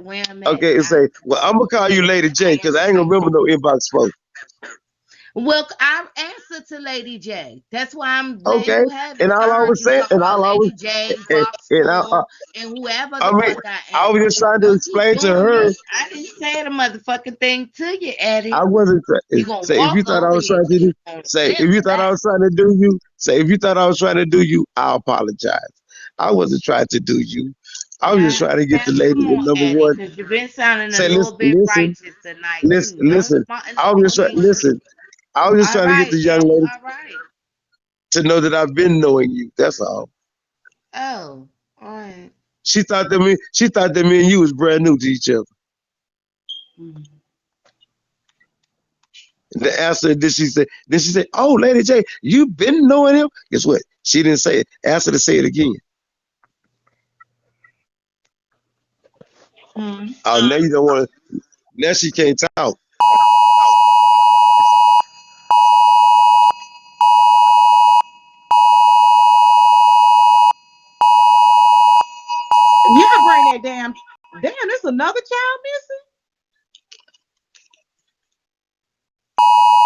where I'm at. Okay, and say, well, I'm gonna call you Lady J because I ain't gonna remember no inbox phone. Well, I answer to Lady J. That's why I'm letting Okay, you have and it. I I'll heard always you say, talk and about I'll always, Lady J, and, Box and Bull, and whoever I the mean, fuck I I was answer just to. trying to Don't keep explain to doing her. me. I didn't say the motherfucking thing to you, I Eddie. wasn't You gonna say if you walk thought I over was here. trying to do, You gonna say sit if you thought I back. was trying to do you, say if you thought I was trying to do you, I apologize. I wasn't trying to do you. I was just Now, trying to get now the lady come at on, number Eddie, one. because you've been sounding a Say little listen, bit listen, righteous tonight listen, too. Don't listen. smarten I up was just on trying, me. listen. I was just All trying to get right, the young Eddie. lady All right. to know that I've been knowing you. That's all. Oh, all right. She thought that me and you was brand new to each other. Mm. The answer, then she said, "Oh, Lady J, you been knowing him?" Guess what? She didn't say it. Ask her to say it again. Mm. Oh, now you don't want to. Now she can't talk. Yeah, bring that damn. There's another child missing.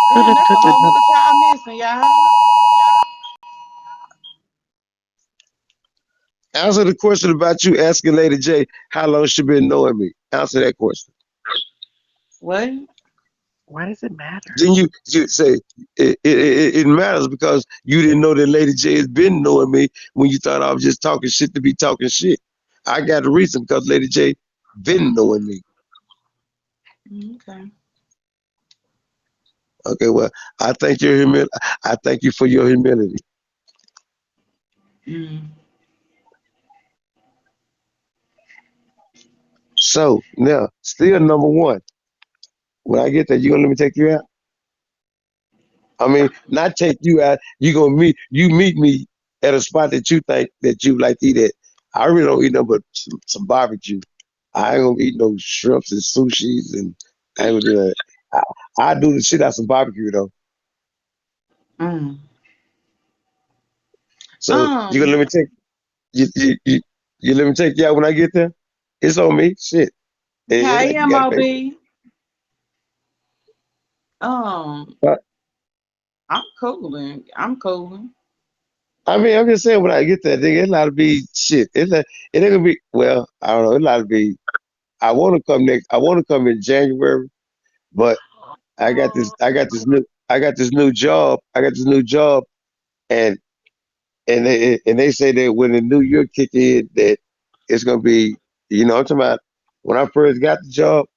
Who Damn, done that's a took whole another? nother child missing, y'all. Answer the question about you asking Lady J how long she been knowing me. Answer that question. What? Why does it matter? Then you say it matters because you didn't know that Lady J has been knowing me when you thought I was just talking shit to be talking shit. I got a reason because Lady J been knowing me. Okay. Okay, well, I thank your humility. I thank you for your humility. Mm. So now, still number one. When I get there, you gonna let me take you out? I mean, not take you out. You meet me at a spot that you think that you like to eat at. I really don't eat nothing but some barbecue. I ain't gonna eat no shrimps and sushis and I ain't gonna do that. I do the shit out some barbecue though. Mm. So you gonna Um, let me take you, you, you, you let me take you out when I get there? It's on me. Shit. It ain't hey, like you gotta pay for MOB. Um, it. I'm cooling. I'm cooling. I mean, I'm just saying when I get there, nigga, it ought to be shit. It ain't gonna be well, I don't know, it ought to be I wanna come in January, but I got this new job. I got this new job and they say that when the new year kick in that it's gonna be I'm talking about when I first got the job,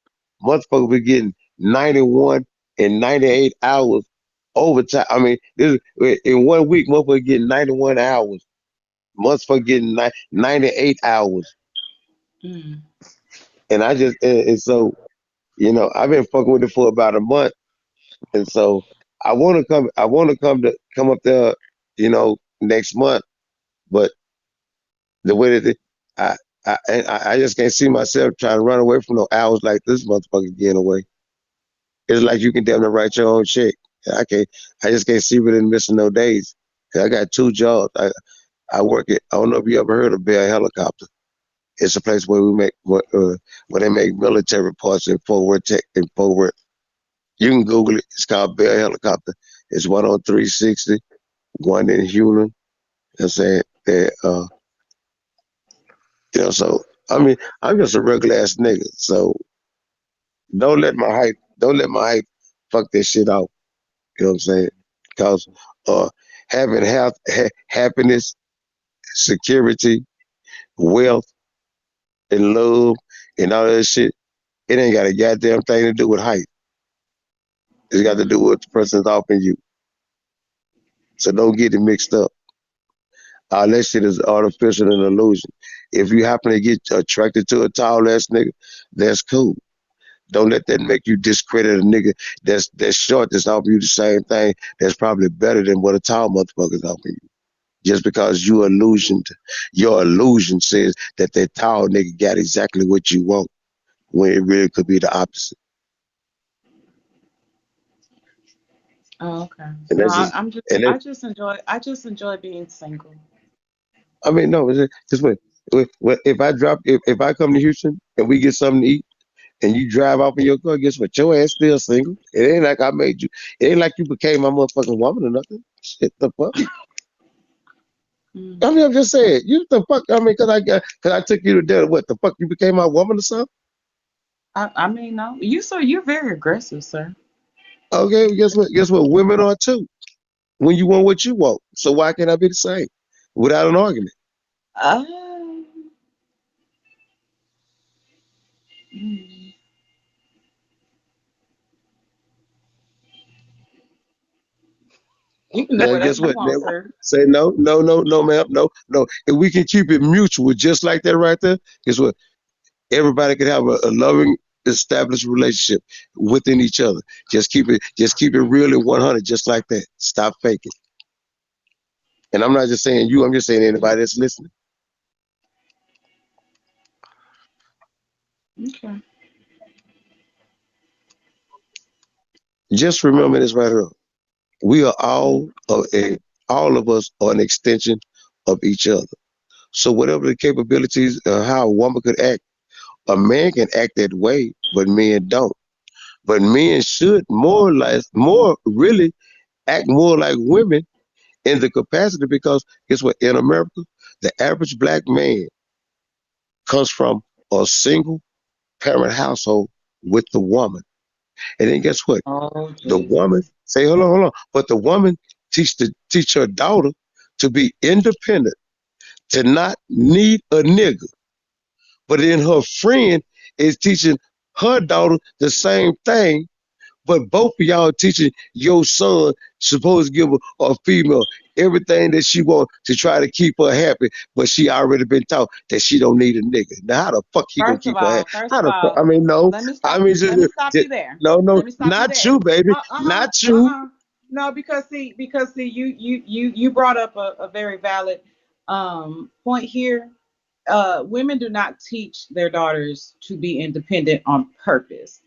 motherfucker was getting 91 and 98 hours overtime. I mean, in 1 week, motherfucker getting 91 hours. Motherfucker getting 98 hours. Mm. And I just and so, I've been fucking with it for about a month. And so I wanna come up there, next month. But the way that I I just can't see myself trying to run away from no hours like this motherfucker getting away. It's like you can damn near write your own check. I just can't see within missing no days. 'Cause I got two jobs. I work at I don't know if you ever heard of Bell Helicopter. It's a place where where they make military parts in forward tech and forward. You can Google it. It's called Bell Helicopter. It's one on 360, one in Hewlin. I'm saying that so I mean I'm just a regular ass nigga. So don't let my hype fuck this shit out. You know what I'm saying? Because uh having happiness, security, wealth, and love and all that shit, it ain't got a goddamn thing to do with height. It's got to do with the person's offering you. So don't get it mixed up. All that shit is artificial and illusion. If you happen to get attracted to a tall ass nigga, that's cool. Don't let that make you discredit a nigga that's short that's offering you the same thing that's probably better than what a tall motherfucker's offering you. Just because your illusion says that tall nigga got exactly what you want when it really could be the opposite. Oh, okay. And No, that's just I'm just. and I that just enjoy. I just enjoy being single. I mean no, just wait. If if I come to Houston and we get something to eat and you drive off in your car, guess what? Your ass still single. It ain't like I made you. It ain't like you became my motherfucking woman or nothing. Shit, the fuck. Mm. I mean, I'm just saying. You the fuck. I mean, cause I took you to dinner. What the fuck? You became my woman or something? I mean, no, you're very aggressive, sir. Okay, well, guess what? Guess what? Women are too. When you want what you want, so why can't I be the same without an argument? Uh, mm. You can do Now, whatever guess you what? want, Now, sir. say no, no, no, no, ma'am, no, no. If we can keep it mutual, just like that right there, guess what? Everybody can have a loving, established relationship within each other. Just keep it real and 100, just like that. Stop faking. And I'm not just saying you. I'm just saying anybody that's listening. Okay. Just remember this right here. We are all of us are an extension of each other. So whatever the capabilities, how a woman could act, a man can act that way, but men don't. But men should more really act more like women in the capacity because guess what? In America, the average black man comes from a single parent household with the woman. And then guess what? Oh The woman Jesus. say, hold on. But the woman teach her daughter to be independent, to not need a nigga. But then her friend is teaching her daughter the same thing. But both of y'all teaching your son supposed to give a female everything that she want to try to keep her happy, but she already been taught that she don't need a nigga. Now how the fuck he gonna keep her happy? First How of the fuck? I all, mean, no. I mean, let me stop just you there. no, no, Let me stop you not there. you, baby, not you. No, because see, you brought up a very valid point here. Women do not teach their daughters to be independent on purpose.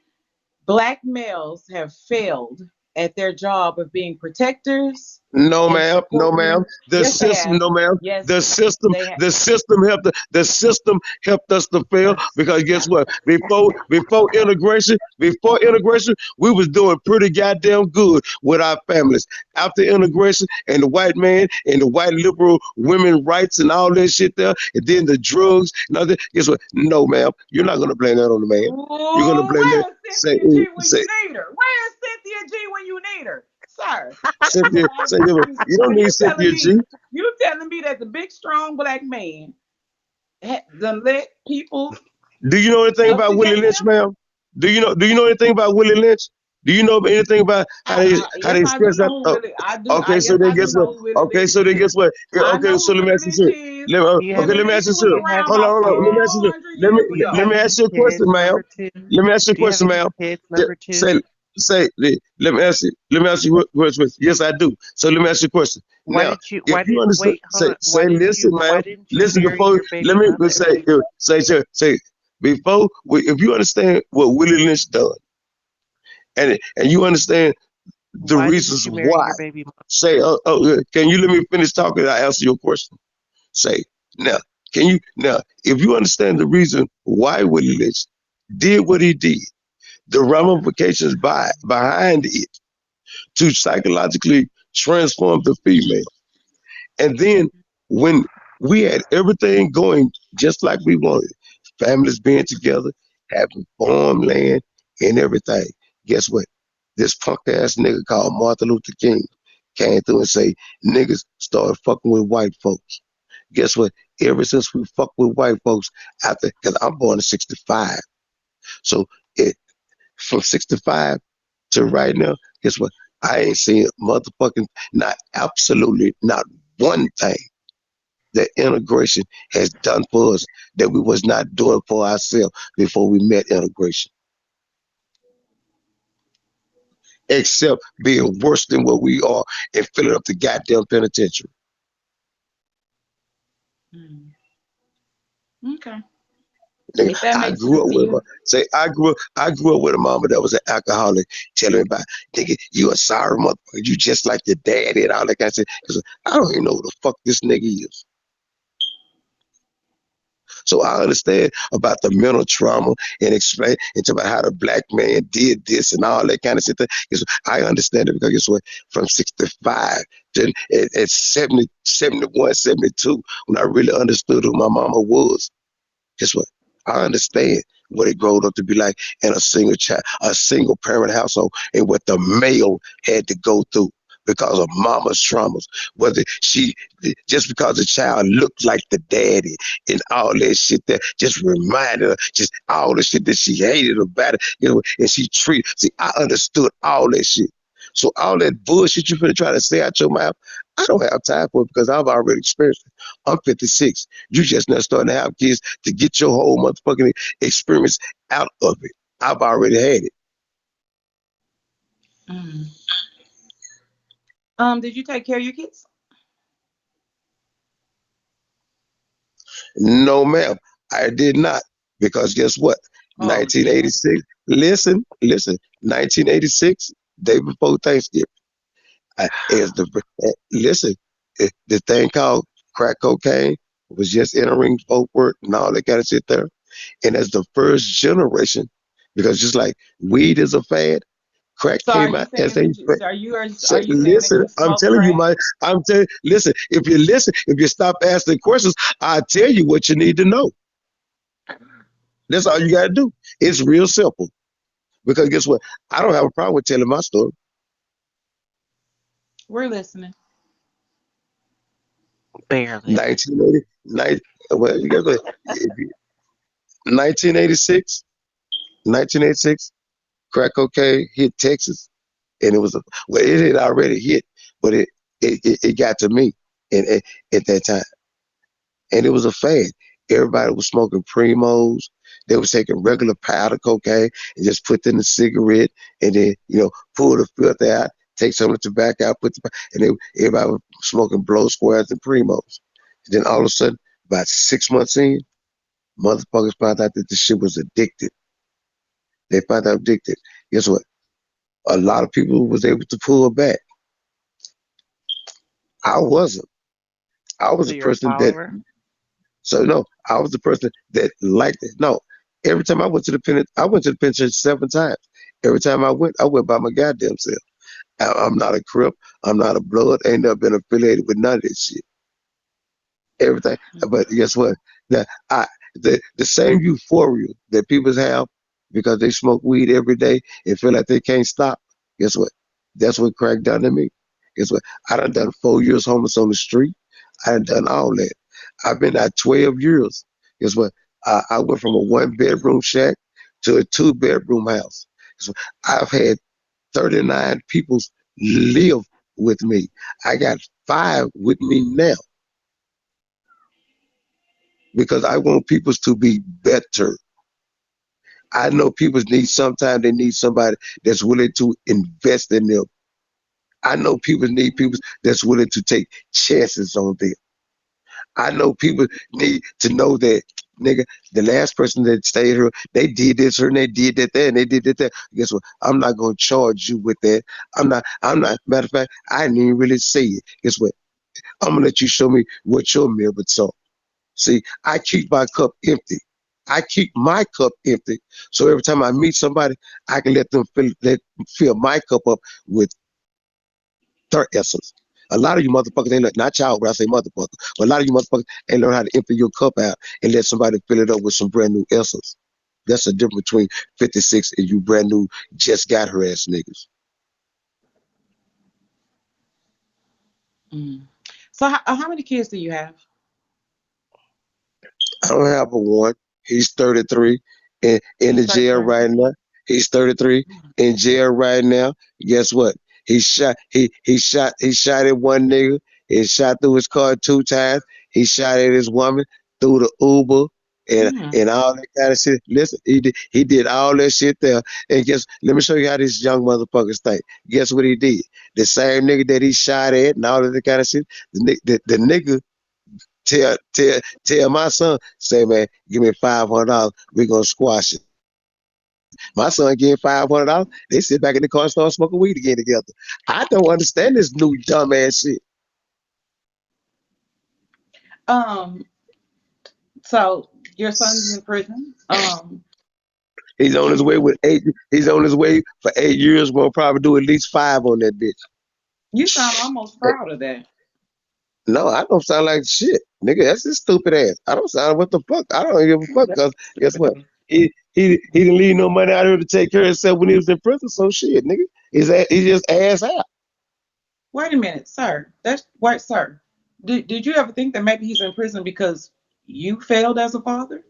Black males have failed at their job of being protectors No, and ma'am. No, ma'am. supporting. The Yes, they system, have. no, ma'am. Yes, they have. The system helped us to fail That's because guess what? Before integration, we was doing pretty goddamn good with our families. After integration and the white man and the white liberal women rights and all that shit there, and then the drugs and all that, guess what? No, ma'am. You're not gonna blame that on the man. You're gonna Ooh, blame that. where's Say, Cynthia G when you say, need her? Where's Cynthia G when you need her, sir? Cynthia, say, you So don't need Cynthia G. you telling me that the big strong black man done let people Do you know anything about Willie subjugate Lynch, him? ma'am? Do you know anything about Willie Lynch? Do you know anything about how Yes, they I do express that? know who Willie. I do. Okay, so Yes, then I do guess what? know who Willie Okay, Lynch so then is. guess what? Yeah, I okay, know so who let me Willie ask you Lynch this. is. You Okay, haven't Willie let me ask Lynch you was this. you around haven't Hold on, about hold on. Let me seen ask you this. 400 Let me years do you let ago. me have ask any you a question, kids ma'am. number two? Let me ask you a Do you have question, any ma'am. kids Just number two? say let me ask you a question. Yes, I do. So let me ask you a question. Now, if Why you did understand, wait, hold on. listen, Why ma'am. didn't you Listen marry before. your Let baby me mother? say before. If you understand what Willie Lynch done, and you understand the Why didn't reasons you marry why. your baby mother? Say, can you let me finish talking? I answer your question. Say, now, if you understand the reason why Willie Lynch did what he did, the ramifications behind it to psychologically transform the female, and then when we had everything going just like we wanted, families being together, having farmland and everything, guess what? This punk ass nigga called Martin Luther King came through and say niggas started fucking with white folks. Guess what? Ever since we fuck with white folks, after because I'm born in '65, so it from '65 to right now, guess what? I ain't seen motherfucking not absolutely not one thing that integration has done for us that we was not doing for ourselves before we met integration, except being worse than what we are and filling up the goddamn penitentiary. Hmm. Okay. If that I makes grew sense up to with a you. I grew up with a mama that was an alcoholic, telling me about nigga, you a sorry motherfucker, you just like your daddy and all that kind of shit. 'Cause I don't even know who the fuck this nigga is. So I understand about the mental trauma and explain and talk about how the black man did this and all that kind of shit. Because I understand it because guess what? From 65 to at 70, 71, 72, when I really understood who my mama was, guess what? I understand what it growed up to be like in a single child, a single parent household, and what the male had to go through because of mama's traumas. Whether she just because the child looked like the daddy and all that shit that just reminded her just all the shit that she hated about it, and she treated. See, I understood all that shit. So all that bullshit you finna try to say out your mouth, I don't have time for it because I've already experienced it. I'm 56. You just now starting to have kids to get your whole motherfucking experience out of it. I've already had it. Mm. Did you take care of your kids? No, ma'am, I did not. Because guess what? Oh Lord. 1986. Listen. 1986, day before Thanksgiving. As the listen, the thing called crack cocaine was just entering folk work and all that kind of shit there. And as the first generation, because just like weed is a fad, crack So are came you out as saying a that you fad. are you saying that Listen, you smoke crack? I'm telling, listen, if you stop asking questions, I tell you what you need to know. That's all you got to do. It's real simple. Because guess what? I don't have a problem with telling my story. We're listening. barely. 1980, well, you got to, 1986, 1986, crack cocaine hit Texas, and it was well, it had already hit, but it got to me, and at that time, and it was a fad. Everybody was smoking primos. They was taking regular powder cocaine and just put it in a cigarette, and then pull the filter out, take some of the tobacco out, and then everybody was smoking blow squares and primos. And then all of a sudden, about 6 months in, motherfuckers found out that the shit was addicted. They found out addicted. Guess what? A lot of people was able to pull back. I wasn't. I was So a you're a person that follower? so no, I was the person that liked it. No, every time I went to the penitentiary 7 times. Every time I went by my goddamn self. I'm not a crip. I'm not a blood. Ain't never been affiliated with none of this shit. Everything. But guess what? The I the same euphoria that people have because they smoke weed every day and feel like they can't stop. Guess what? That's what crack done to me. Guess what? I done 4 years homeless on the street. I done all that. I've been out 12 years. Guess what? I went from a 1 bedroom shack to a 2 bedroom house. So I've had 39 people live with me. I got 5 with me now because I want people to be better. I know people need sometimes they need somebody that's willing to invest in them. I know people need people that's willing to take chances on them. I know people need to know that nigga, the last person that stayed here, they did this here and they did that there and they did that. Guess what? I'm not gonna charge you with that. I'm not matter of fact, I didn't even really say it. Guess what? I'm gonna let you show me what your mirror saw. See, I keep my cup empty. I keep my cup empty. So every time I meet somebody, I can let them fill my cup up with their essence. A lot of you motherfuckers ain't not y'all, but I say motherfucker. But a lot of you motherfuckers ain't learn how to empty your cup out and let somebody fill it up with some brand new essence. That's the difference between 56 and you brand new, just got her ass niggas. Mm. So how many kids do you have? I don't have a one. He's 33 in He's the jail 33. right now. He's 33 in jail right now. Guess what? He shot at one nigga. He shot through his car 2 times. He shot at his woman through the Uber Mm. and all that kind of shit. Listen, he did all that shit there. And let me show you how these young motherfuckers think. Guess what he did? The same nigga that he shot at and all of that kind of shit. The nigga tell my son, say, man, give me $500. We're gonna squash it. My son getting $500. They sit back in the car and start smoking weed again together. I don't understand this new dumbass shit. Um. So Your son's in prison. He's on his way with 8. He's on his way for 8 years. We'll probably do at least 5 on that bitch. You sound almost proud of that. No, I don't sound like shit, nigga. That's his stupid ass. I don't sound what the fuck. I don't give a Oh, fuck. that's Cause guess what? stupid. He didn't leave no money out here to take care of himself when he was in prison. So shit, nigga. He just ass out. Wait a minute, sir. That's wait, sir. Did you ever think that maybe he's in prison because you failed as a father?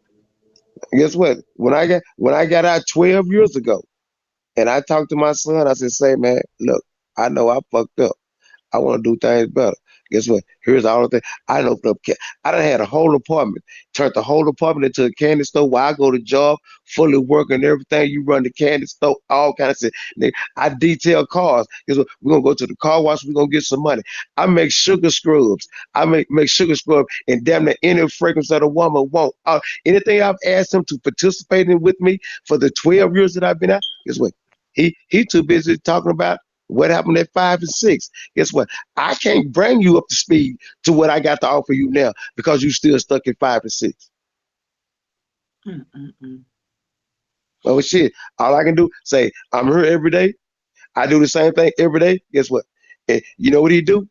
Guess what? When I got out 12 years ago, and I talked to my son, I said, "Say, man, look, I know I fucked up. I want to do things better. Guess what? Here's all the things. I done opened up. I done had a whole apartment. Turned the whole apartment into a candy store where I go to job, fully working everything. You run the candy store, all kinds of shit. Nigga, I detail cars. Guess what? We're gonna go to the car wash. We're gonna get some money. I make sugar scrubs. I make sugar scrub and damn near any fragrance that a woman want. Anything I've asked him to participate in with me for the 12 years that I've been out. Guess what? He too busy talking about what happened at 5 and 6. Guess what? I can't bring you up to speed to what I got to offer you now because you still stuck at 5 and 6. Mm-mm-mm. Oh shit. All I can do say I'm here every day. I do the same thing every day. Guess what? And you know what he do?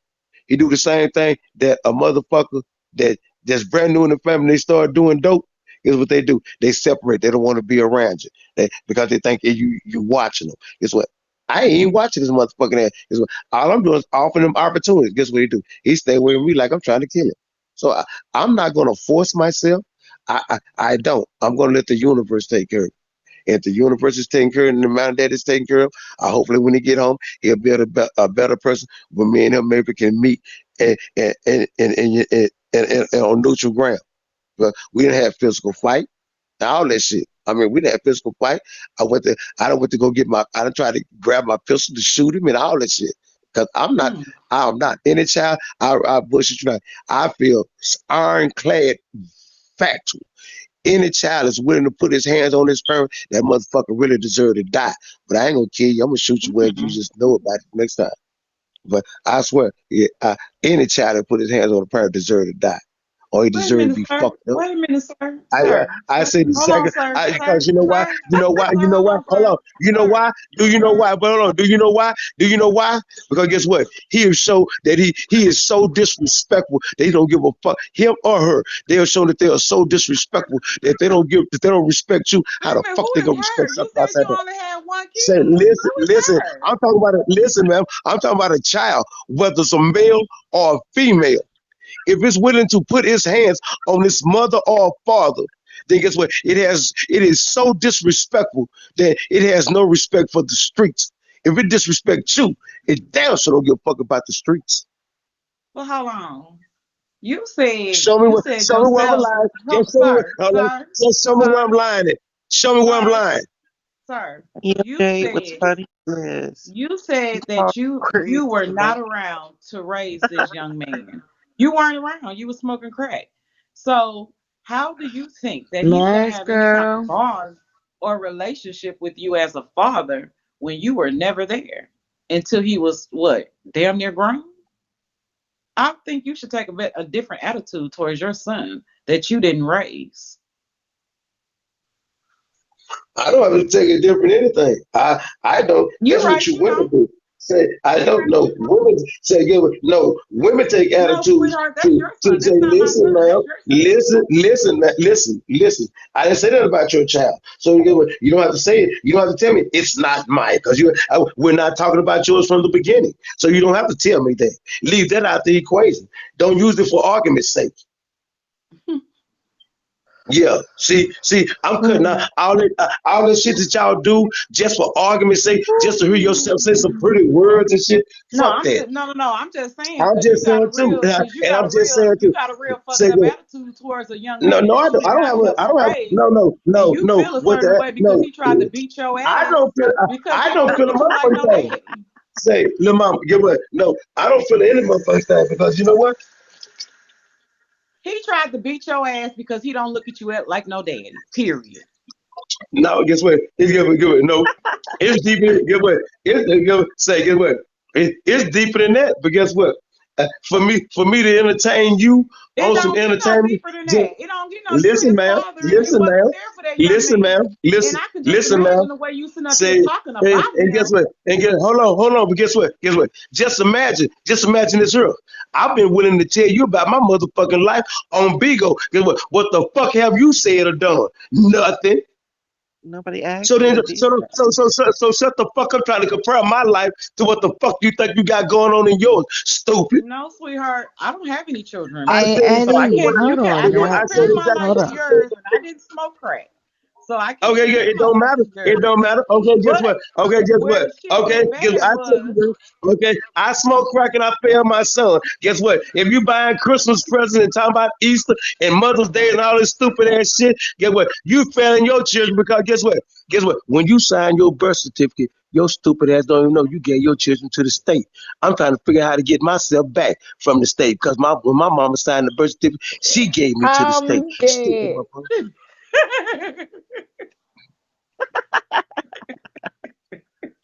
He do the same thing that a motherfucker that's brand new in the family. They start doing dope. Here's what they do. They separate. They don't want to be around you. Because they think you watching them. Guess what? I ain't even watching this motherfucking ass. Guess what? All I'm doing is offering them opportunities. Guess what he do? He stay with me like I'm trying to kill him. So I'm not gonna force myself. I don't. I'm gonna let the universe take care of it. If the universe is taking care of, and the mom and dad is taking care of, hopefully when he get home, he'll be a better person. When me and him maybe can meet and on neutral ground. But we didn't have physical fight, all that shit. I mean, we didn't have physical fight. I don't went to go get I done tried to grab my pistol to shoot him and all that shit. Cause Mm. I'm not any child. I bullshit you not. I feel ironclad factual. Any child is willing to put his hands on his parent, that motherfucker really deserve to die. But I ain't gonna kill you. I'm gonna shoot you where you Mm. just know about it next time. But I swear, yeah, any child that put his hands on a parent deserve to die, or he Wait a deserve to minute, be sir. fucked up. Wait a minute, sir. I Sir. I Sir. say the Hold on, second sir. because Sir. you know why? Sir. You know why? You Sir, know hold why? on, Hold sir. on. You know Sir. why? Do you know Sir. why? But hold on. Do you know why? Do you know why? Because guess what? He is so that he is so disrespectful. They don't give a fuck him or her. They'll show that they are so disrespectful that they don't respect you. Wait How a the minute. fuck Who they is gonna her? respect You something said outside you that? only had one Say, kid. listen, Who is listen. her? I'm talking about it. Listen, man. I'm talking about a child, whether it's a male or a female. If it's willing to put his hands on his mother or father, then guess what? It is so disrespectful that it has no respect for the streets. If it disrespects you, it damn sure don't give a fuck about the streets. Well, hold on. You said Show me where I'm yourself. lying. Oh, sir. Sir. Just show me where I'm Sir. lying at. Show me where I'm Sir. lying. Sir. Yeah, You Jay, what's said funny is you you said talk that you crazy were about not around to raise this young man. You weren't around. You were smoking crack. So how do you think that he's going to Nice have any kind of girl. bond or relationship with you as a father when you were never there until he was what, damn near grown? I think you should take a different attitude towards your son that you didn't raise. I don't have to take a different anything. I don't. You That's what right, you you women don't. do. Say I You don't right, know. you don't. Women say no. Women take No, attitudes sweetheart, that's your to son. say That's not my listen, son. ma'am, That's your son. listen. I didn't say that about your child. So you don't have to say it. You don't have to tell me it's not mine because we're not talking about yours from the beginning. So you don't have to tell me that. Leave that out the equation. Don't use it for argument's sake. Yeah, see, I'm cutting out all that shit that y'all do just for argument's sake, just to hear yourself say some pretty words and shit. No, Fuck I'm that. just no. I'm just saying I'm because just saying too. And I'm just saying you too. got a real fucked Say up good. attitude towards a young No, man no, that you I did don't not have help to raise, and you no. feel a What certain the way because no? he tried to beat your I ass don't feel. because I he don't don't look feel a at you like no motherfucking thing. daddy. Say, little mama, get what? No, I don't feel any motherfucking thing because you know what? He tried to beat your ass because he don't look at you like no daddy. Period. No, guess what? It's get what? No, it's deeper. Get what? Say get what? It's deeper than that. But guess what? For me to entertain you It on some don't get no entertainment, deeper than just that. It don't, you're listen, his man. father. You Listen, wasn't man. there for that young Listen, man. man. And Listen, I can just listen, man. imagine the way you sitting up there Say, talking hey, about and guess him. what? Hold on. But guess what? Just imagine this here. I've been willing to tell you about my motherfucking life on Bigo. Guess what? What the fuck have you said or done? Nothing. Nobody asked So you then, to do that. so shut the fuck up trying to compare my life to what the fuck you think you got going on in yours, stupid. No, sweetheart, I don't have any children. I Hey, said So I exactly Eddie, what can't, hold on I can't now. I said compare my exactly Hold life what to on. I said. yours, and I didn't smoke crack. So I can't Okay, yeah, compare it my don't life matter. to It yours. don't matter. Okay, guess what? But Okay, guess where what? the shit Okay, get guess bad I tell you was, what. Okay, I smoke crack and I fail my son. Guess what? If you buying Christmas presents and talking about Easter and Mother's Day and all this stupid ass shit, guess what? You failing your children because guess what? Guess what? When you sign your birth certificate, your stupid ass don't even know you gave your children to the state. I'm trying to figure out how to get myself back from the state because when my mama signed the birth certificate, she gave me to the state. I'm Stupid dead. motherfucker.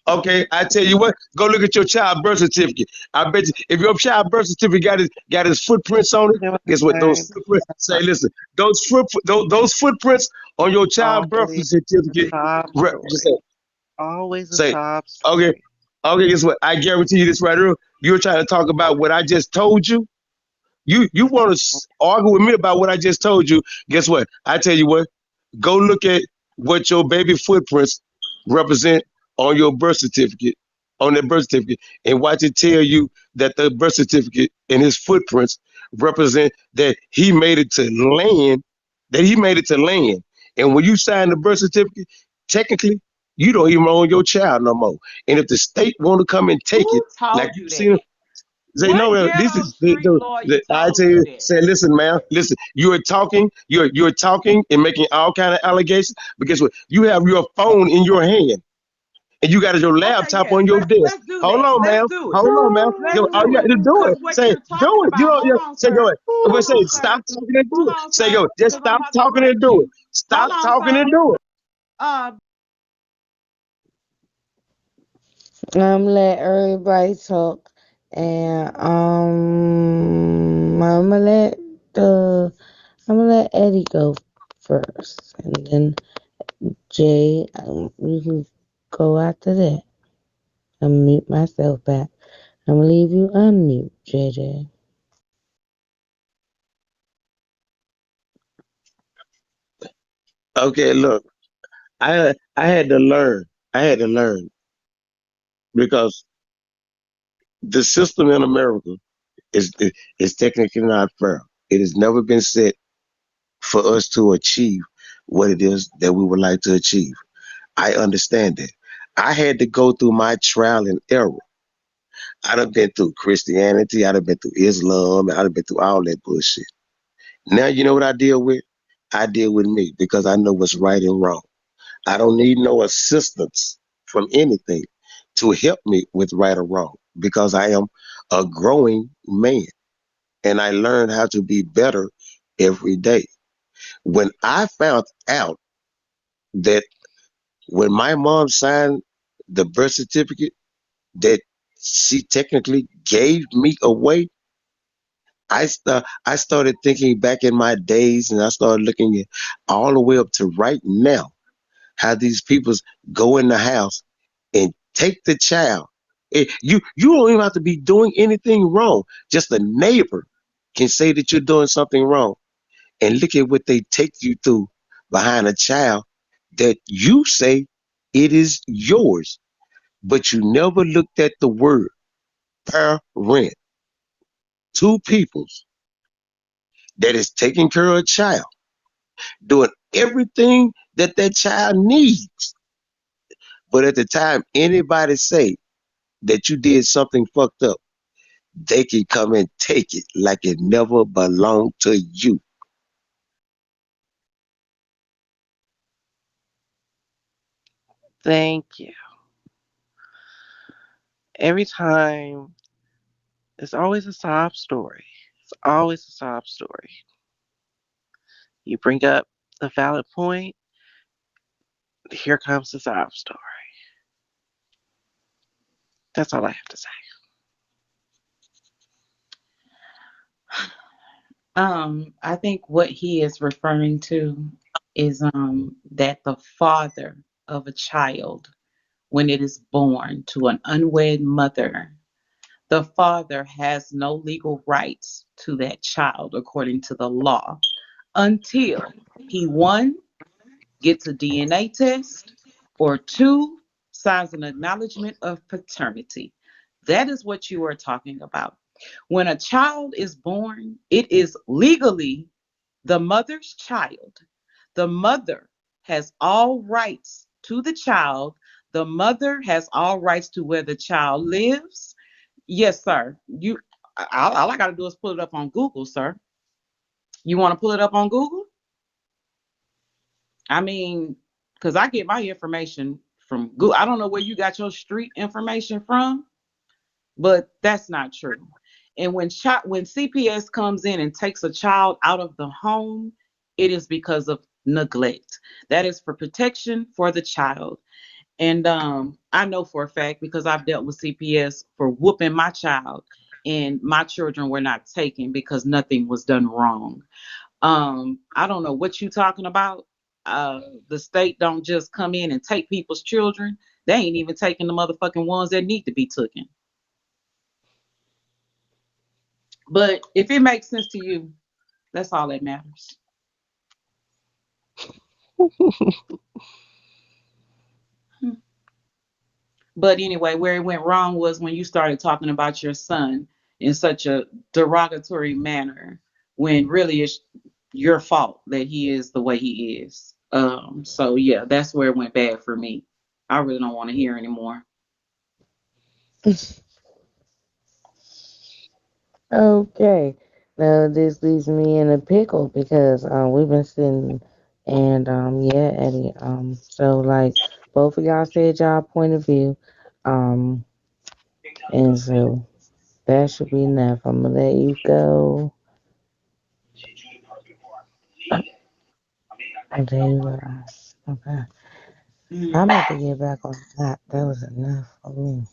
Okay, I tell you what, go look at your child birth certificate. I bet you if your child birth certificate got his footprints on it, You know what I'm guess what? Those saying? footprints say, listen, those footprints on your child birth Always a certificate, sob just story. Always a say, sob okay, story. okay, guess what? I guarantee you this right here. You're trying to talk about what I just told you. You want to argue with me about what I just told you? Guess what? I tell you what. Go look at what your baby footprints represent on your birth certificate, on that birth certificate, and watch it tell you that the birth certificate and his footprints represent that he made it to land, that he made it to land. And when you sign the birth certificate, technically, you don't even own your child no more. And if the state want to come and take it, who like told you've you seen, that? say What no, this ghetto is street lawyer I told tell you you. that? Say, listen, man, listen. You're talking and making all kind of allegations. But guess what? You have your phone in your hand and you got your Okay, laptop yes, on your desk. let's do Hold that. on, Let's ma'am. do it. Hold on, ma'am. Let's Yo, all do you got it. to do Cause it. what Say, you're do talking it. You about, know, hold on, say, go sir. ahead. But Hold say, on, stop sir. talking and do Hold it. on, Say, sir. go. Just Cause I'm stop about to talking and correct do it. you. Hold Stop on, talking and sir. do it. Uh, Let everybody talk, and the I'm gonna let Eddie go first, and then Jay, you can go after that. I'm mute myself back. I'm gonna leave you unmute, JJ. Okay, look. I had to learn. I had to learn because the system in America is technically not fair. It has never been set for us to achieve what it is that we would like to achieve. I understand that. I had to go through my trial and error. I done been through Christianity, I done been through Islam, I done been through all that bullshit. Now you know what I deal with? I deal with me because I know what's right and wrong. I don't need no assistance from anything to help me with right or wrong because I am a growing man and I learn how to be better every day. When I found out that when my mom signed the birth certificate that she technically gave me away, I started thinking back in my days and I started looking at all the way up to right now how these people go in the house and take the child. You don't even have to be doing anything wrong. Just a neighbor can say that you're doing something wrong. And look at what they take you through behind a child that you say it is yours, but you never looked at the word parent. Two peoples that is taking care of a child, doing everything that that child needs. But at the time anybody say that you did something fucked up, they can come and take it like it never belonged to you. Thank you. Every time, it's always a sob story. It's always a sob story. You bring up a valid point, here comes the sob story. That's all I have to say. I think what he is referring to is that the father of a child, when it is born to an unwed mother, the father has no legal rights to that child according to the law until he, one, gets a DNA test, or two, signs an acknowledgement of paternity. That is what you are talking about. When a child is born, it is legally the mother's child. The mother has all rights to the child. The mother has all rights to where the child lives. Yes, sir. All I got to do is pull it up on Google, sir. You want to pull it up on Google? I mean, because I get my information from Google. I don't know where you got your street information from, but that's not true. And when CPS comes in and takes a child out of the home, it is because of neglect. That is for protection for the child. And I know for a fact because I've dealt with CPS for whooping my child, and my children were not taken because nothing was done wrong. I don't know what you talking about. The state don't just come in and take people's children. They ain't even taking the motherfucking ones that need to be taken. But if it makes sense to you, that's all that matters. But anyway, where it went wrong was when you started talking about your son in such a derogatory manner, when really it's your fault that he is the way he is. So yeah, that's where it went bad for me. I really don't want to hear anymore. Okay. Now this leaves me in a pickle because we've been sitting and yeah, Eddie. So like both of y'all said y'all point of view. Um and so that should be enough. I'm gonna let you go. And there you go. Okay. I'm Mm. about to get back on that. That was enough for me.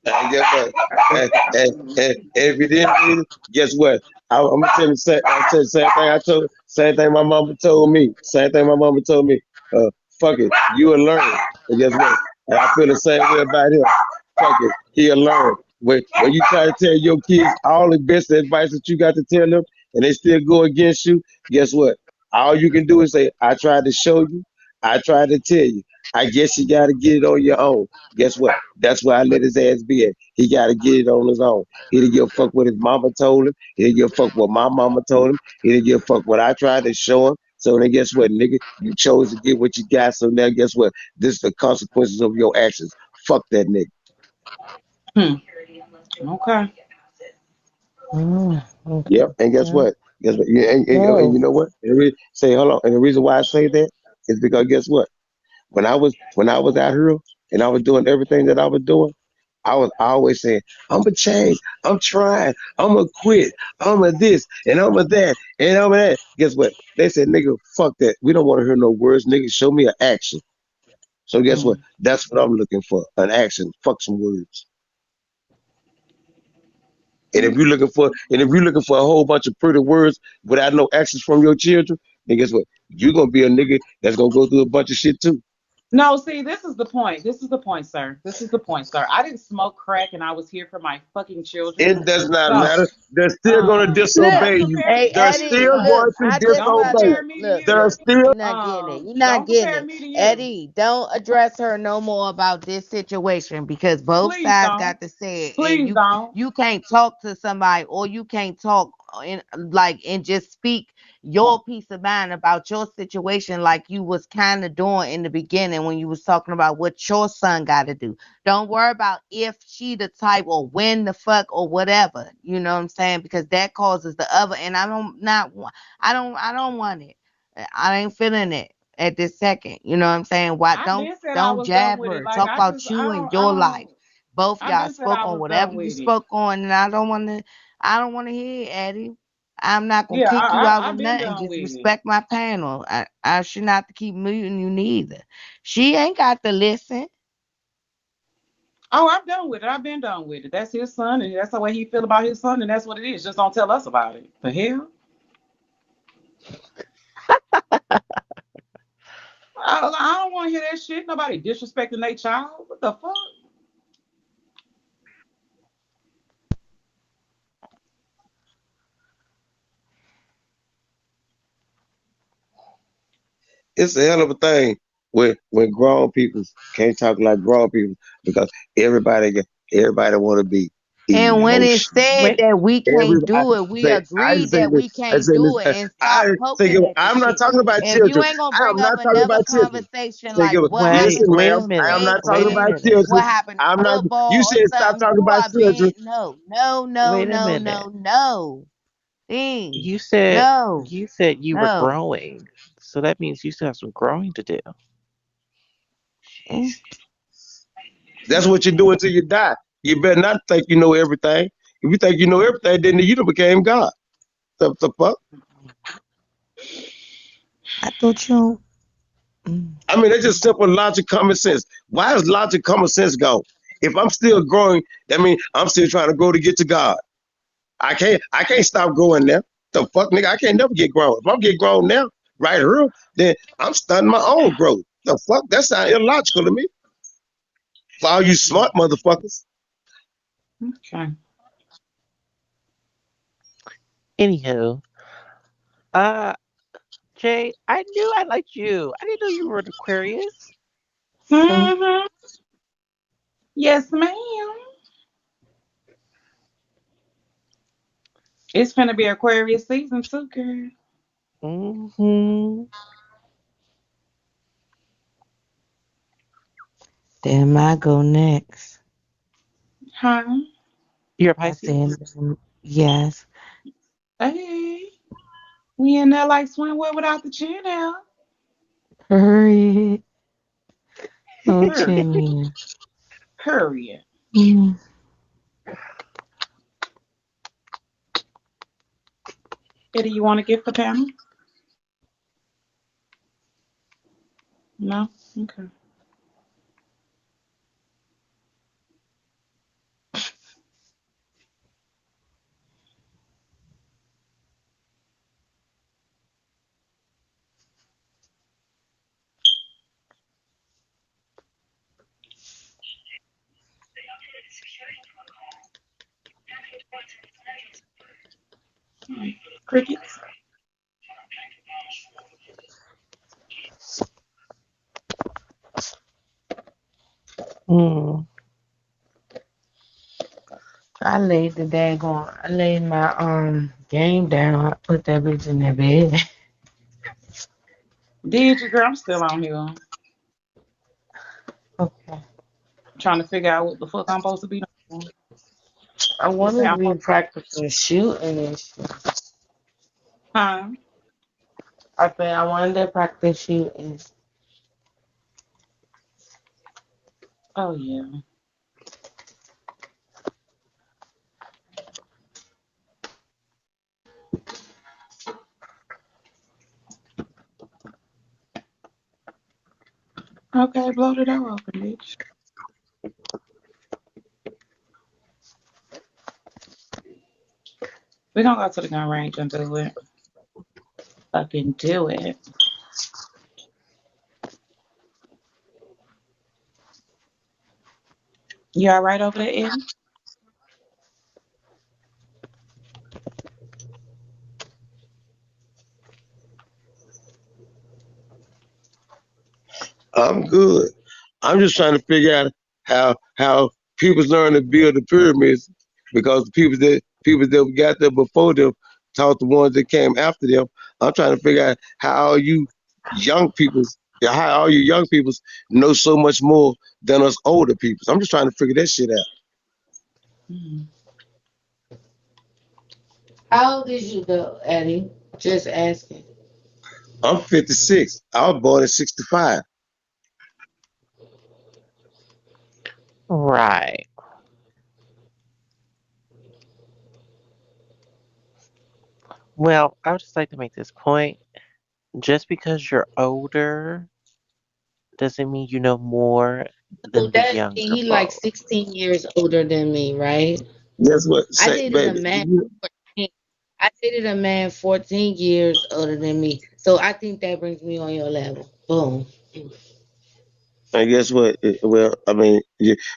And guess what? And if you didn't read it, guess what? I'm gonna tell you the same. I'll tell you the same thing I told. Same thing my mama told me. Same thing my mama told me. Fuck it, you will learn. And guess what? And I feel the same way about him. Fuck it, he'll learn. When you try to tell your kids all the best advice that you got to tell them, and they still go against you, guess what? All you can do is say, "I tried to show you. I tried to tell you. I guess you got to get it on your own." Guess what? That's where I let his ass be at. He got to get it on his own. He didn't give a fuck what his mama told him. He didn't give a fuck what my mama told him. He didn't give a fuck what I tried to show him. So then guess what, nigga? You chose to get what you got. So now guess what? This is the consequences of your actions. Fuck that nigga. Hmm. Okay. Okay. Yep. And guess Well, what? Guess what? Yeah, and no. you know what? Say hold on. And the reason why I say that is because guess what? When I was out here and I was doing everything that I was doing, I was always saying, I'm gonna change, I'm trying, I'm gonna quit, I'm gonna this, and I'm gonna that, and I'm gonna that. Guess what? They said, nigga, fuck that. We don't want to hear no words, nigga. Show me an action. So guess what? Hmm. That's what I'm looking for. An action. Fuck some words. And if you're looking for a whole bunch of pretty words without no actions from your children, then guess what? You're gonna be a nigga that's gonna go through a bunch of shit too. No, see, this is the point. This is the point, sir. This is the point, sir. I didn't smoke crack, and I was here for my fucking children. It does not So, matter. They're still going to Look, disobey don't you. compare hey me to They're Eddie, still you. look, going to I just Don't about disobey. to compare me to look, They're you. look. still You're not getting it. You're not Don't getting compare it. me to you. Eddie, don't address her no more about this situation because both Please sides don't. got to say it. And Please don't. you can't talk to somebody or you can't talk in like and just speak your peace of mind about your situation like you was kind of doing in the beginning when you was talking about what your son got to do. Don't worry about if she the type or when the fuck or whatever. You know what I'm saying? Because that causes the other and I don't want it. I ain't feeling it at this second. You know what I'm saying? Why I've been said I don't was done jab with it. her. Like Talk I about just you and I your don't life. Both I've y'all been said spoke I on was done whatever you with it. spoke on, and I don't wanna hear it, Eddie. I'm not gonna Yeah, kick you out or I've been nothing. done Just with it. respect my panel. I should not to keep muting you neither. She ain't got to listen. Oh, I'm done with it. I've been done with it. That's his son, and that's the way he feel about his son, and that's what it is. Just don't tell us about it. The hell? I don't want to hear that shit. Nobody disrespecting their child. What the fuck? It's a hell of a thing when grown people can't talk like grown people because everybody want to be And when it's emotional. said Wait, that we can't Everybody do it, we say I agree say that this. we I can't say do it this. and I stop think poking at the I'm not shit. talking about If you children. ain't gonna I am bring up not talking another about children. conversation Think like of it. what wait, Listen, happened wait ma'am. a this I am minute. not week talking Wait a and about minute. what children. happened I'm not. You football or said stop something, talking you about are being children. Wait a minute. no. Thing. You said No. you said you were No. growing, so that means you still have some growing to do. Mm. That's what you do until you die. You better not think you know everything. If you think you know everything, then you done became God. The fuck? I thought you. Mm. I mean, that's just simple logic, common sense. Why is logic, common sense gone? If I'm still growing, that means I'm still trying to grow to get to God. I can't stop growing now. The fuck, nigga, I can't never get grown. If I'm get grown now, right here, then I'm stunting my own growth. The fuck, that sounds illogical to me. For all you smart motherfuckers. Okay. Anywho, uh, Jay, I knew I liked you. I didn't know you were an Aquarius. Mm. Mm-hmm. Yes, ma'am. It's gonna be Aquarius season too, girl. Hmm. Then I go next. Huh? You're a I said Pisces. yes. Hey, we in there like swimwear without the chin out. Hurry. No Hurry, chin here. hurry. Mm. Eddie, you want to gift the panel? No. Okay. Crickets. Mm. I laid my game down. I put that bitch in that bed. Did you, girl? I'm still on here Okay. trying to figure out what the fuck I'm supposed to be doing. I You say wanted to I'm be supposed practicing shooting and shit. huh? I said I wanted to practice shooting. Oh yeah. Okay, blow the door open, bitch. We're gonna go to the gun range and do it. Fucking do it. You all right over there, Eddie? I'm good. I'm just trying to figure out how people learn to build the pyramids because the people that got there before them taught the ones that came after them. I'm trying to figure out how you young peoples, how all you young peoples know so much more than us older peoples. I'm just trying to figure that shit out. Mm. How old is you though, Eddie? Just asking. I'm 56. I was born in '65. Right. Well, I would just like to make this point. Just because you're older doesn't mean you know more So than the that younger he like folks. 16 years older than me, right? Guess what? I Say, dated a baby, man 14. I dated a man 14 years older than me. So I think that brings me on your level. Boom. and guess what? Well, I mean,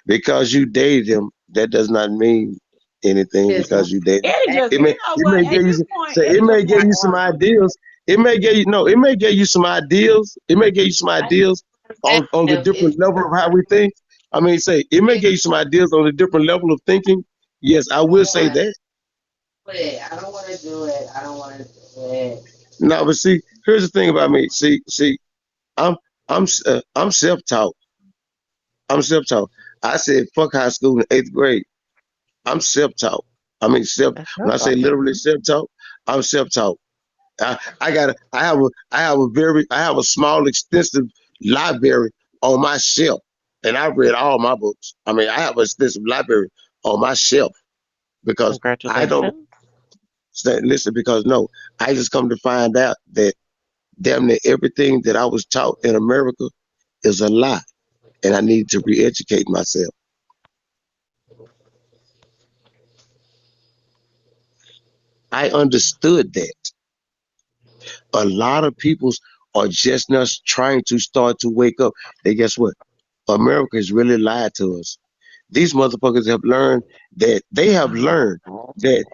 because you dated him, that does not mean anything It's not. because you dated him. Eddie just, It may, you know it what? may At give you, this point, say, it Eddie may just give want to you some argue. ideas. It may give you, no, it may give you some ideas. It may give you some I ideas on the if different level of how we think. I mean, say, it may give you some ideas on the different level of thinking. Yes, I will say that. I don't want to do it. I don't want to do it. No, but see, here's the thing about me. See, I'm, I'm self-taught. I'm self-taught. I said, fuck high school in eighth grade. I'm self-taught. I mean, That's when your I say fault. literally self-taught, I'm self-taught. I have a small, extensive library on my shelf, and I read all my books. I mean, I have an extensive library on my shelf because I don't Congratulations. listen. Because no, I just come to find out that damn near everything that I was taught in America is a lie, and I need to re-educate myself. I understood that a lot of people are just not trying to start to wake up. They guess what? America has really lied to us. These motherfuckers have learned that they have learned that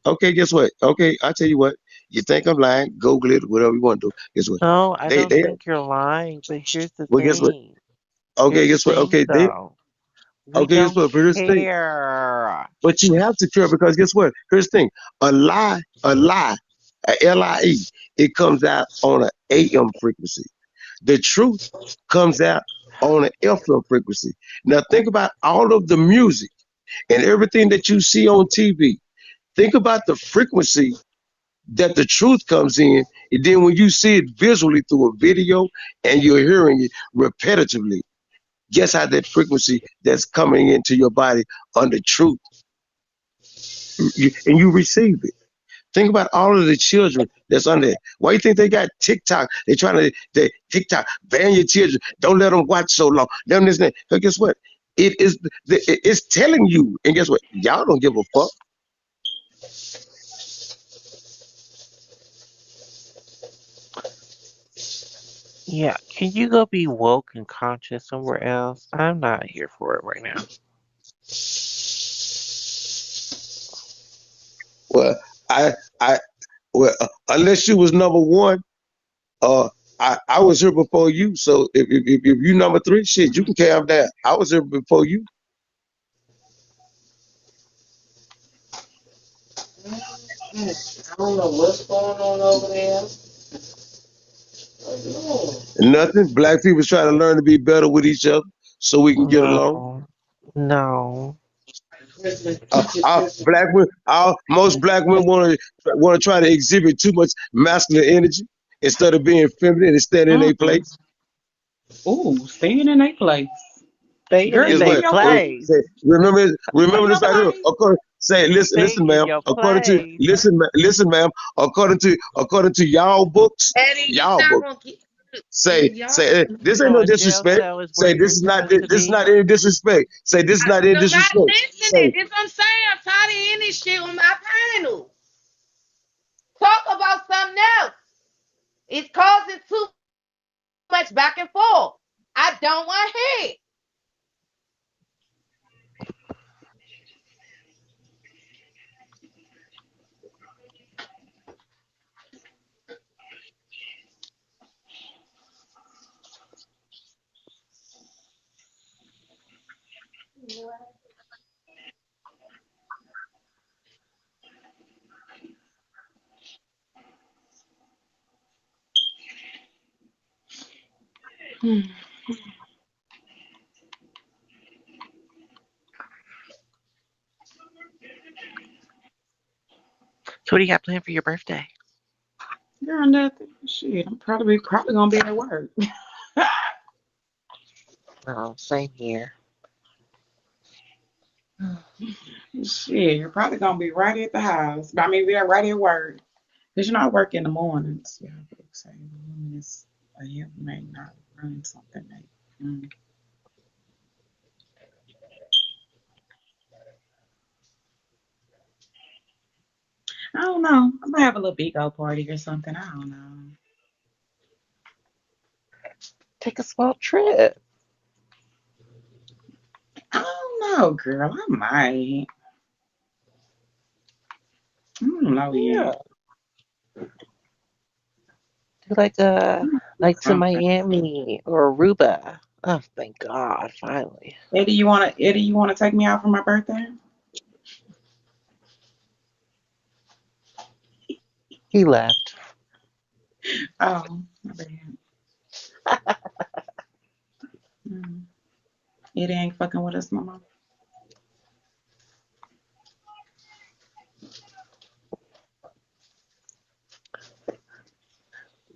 okay, guess what? Okay, I tell you what. You think I'm lying? Google it, whatever you want to do. Guess what? No, I don't They think you're lying, but here's the well, guess what? thing. Okay, Here's the guess what? thing, Okay, they though. We okay, guess don't what? But here's the thing. care. But you have to care because guess what? Here's the thing. A lie, a LIE, it comes out on an AM frequency. The truth comes out on an FM frequency. Now think about all of the music and everything that you see on TV. Think about the frequency that the truth comes in, and then when you see it visually through a video and you're hearing it repetitively, guess how that frequency that's coming into your body on the truth, and you receive it. Think about all of the children that's under it. Why do you think they got TikTok? They trying to TikTok ban your children. Don't let them watch so long. Them this and that. But guess what? It's telling you. And guess what? Y'all don't give a fuck. Yeah, can you go be woke and conscious somewhere else? I'm not here for it right now. Well, I I well unless you was number one, uh, I was here before you. So if you number three, shit, you can calm down. I was here before you. I don't know what's going on over there. No. Nothing. Black people trying to learn to be better with each other so we can get along. No, no. Christmas, teacher Christmas. Black women, most black women want to try to exhibit too much masculine energy instead of being feminine and standing in their Mm-mm. place. Ooh, staying in a place. Staying Girl, in you Guess in a what? your place. Say, place. You remember in your this right here. place. According, say, Stay listen, in ma'am. your According to, place. listen, ma'am. According to y'all books, Eddie, you y'all not books gonna get y'all. say this ain't So no a jail disrespect. cell is where Say you're this is not supposed to this is be? not any disrespect. Say this is not any I'm not disrespect. listening. Say It's what I'm saying. I'm tired of hearing this shit on my panel. Talk about something else. It's causing too much back and forth. I don't want to hear it. So what do you got planned for your birthday? Girl, nothing. Shit, I'm probably gonna be at work. Oh, same here. Shit, you're probably gonna be right at the house. I mean, we're right at work. Cause you know I work in the mornings. Yeah, I would say the woman is a help may not run something. Like, mm. don't know. I'm gonna have a little Bigo party or something. I don't know. Take a small trip. I don't know, girl. I might. I don't know Yeah. yet. Do like to Something. Miami or Aruba. Oh, thank God, finally. Eddie, you wanna take me out for my birthday? He left. Oh, my bad. Mm. Eddie ain't fucking with us no more.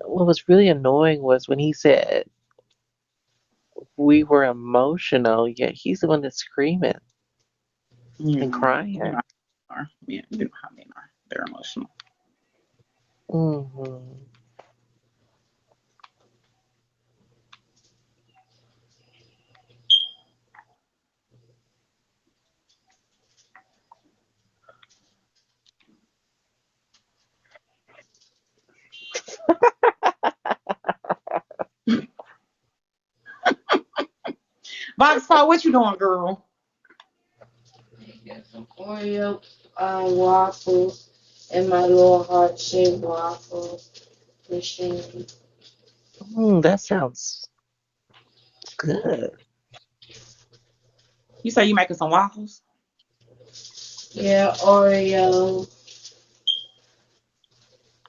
What was really annoying was when he said we were emotional, yet he's the one that's screaming and You know crying. how they are. Yeah, you know how they are. They're emotional. Hmm. Box Paw, what you doing, girl? Get some Oreo waffles and my little heart shaped waffle machine. That sounds good. You say you making some waffles? Yeah, Oreo.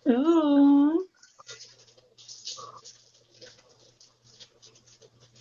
Ooh.